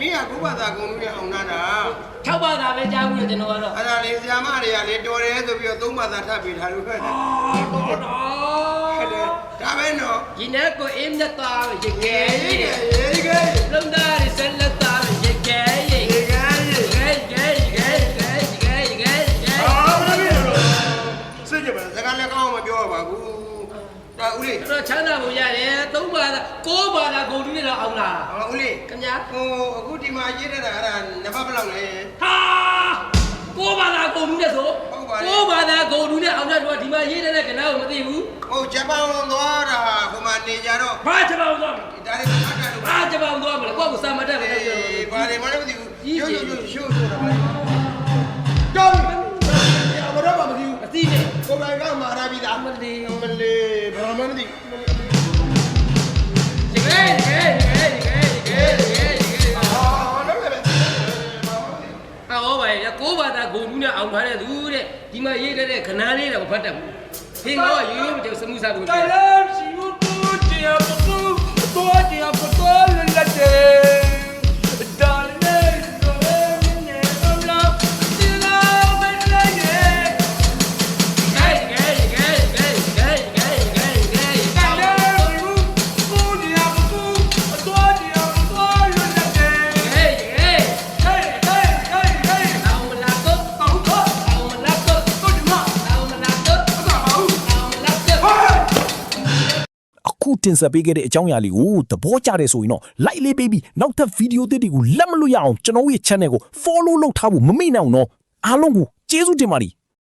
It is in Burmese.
မင်းကကိုဘာသာကုံလို့ရအောင်နာတာ 6ဘာသာပဲကြားဘူးလေကျွန်တော်ကတော့ အဲ့ဒါလေဆရာမတွေကလေတော်တယ်ဆိုပြီးတော့3ဘာသာထပ်ပြီးထားလို့ခဲ့တယ်ဟုတ်တယ်ဒါပဲနော် ဒီနေ့ကိုအင်းနဲ့တာရေကဲရေ ရေကဲ လုံသားရဆက်လက်တာရေကဲရေ ရေကဲ စိတ်ကြပါစကားလည်းကောင်းမပြောပါဘူးဒါဦးလေး တော့ချမ်းသာဖို့ရတယ်3ဘာသာ9ဘာသာဂုံတူးနဲ့တော့အောင်လား ဦးလေး ခင်ဗျာ ဟိုအခုဒီမှာရေးတဲ့တာအဲ့ဒါနံပါတ်ဘယ်လောက်လဲ ဟာ9ဘာသာဂုံတူးနဲ့ဆို9ဘာသာဂုံတူးနဲ့အောင်တဲ့တော့ဒီမှာရေးတဲ့ကနားကိုမသိဘူး ဟိုဂျပန်သွားတာဟိုမှာနေကြတော့ ဘာဂျပန်သွား ဒါတွေအားတက်လို့ ဘာဂျပန်သွားမလဲကိုယ့်ကိုစာမတက်ပဲပြော ဘာတွေမှလည်းမသိဘူးရှိုးဆိုတာပါကြောက်ရမတော့မသိဘူး အသိနဲ့ ကိုယ်တိုင်ကမာရပြီးသား မသိ မလေးဘာမှမသိ ဒီကဲဟောပါရဲ့9ဘာသာဂုံတူးနဲ့အောင်ထားတဲ့သူတဲ့ဒီမှာရေးတဲ့ခနားလေးတော့မဖတ်တတ်ဘူးဟင်းတော့ရိုးရိုးကြောက်စမှုစားဘူး တိုင်လန်စီမတူတီယာပတူတော့တီယာပတော်လလက်တဲ့ဒါလည်းဆိုရင်နေတော့လာဒီလာမလေးရဲ့ ဂဲတိုင်လန်စီမတူ တူတီယာပတူတော့တီယာပတော်လလက်တဲ့ ဟေးဟေး ဟေးဟေးဟေးဟေး အောင်မလားတော့ တော့တော့ အောင်မလားတော့ တော့ဒီမှာ အောင်မလားတော့ အသာပါဦး အောင်မလားတော့ အခုတင်ဆက်ပေးခဲ့တဲ့အကြောင်းအရာလေးကိုသဘောကျတယ်ဆိုရင်တော့ like လေးပေးပြီးနောက်ထပ်ဗီဒီယိုသစ်တွေကိုလက်မလွတ်ရအောင်ကျွန်တော်ရဲ့ channel ကို follow လုပ်ထားဖို့မမေ့နိုင်အောင်နော်အားလုံးကိုကျေးဇူးတင်ပါတယ်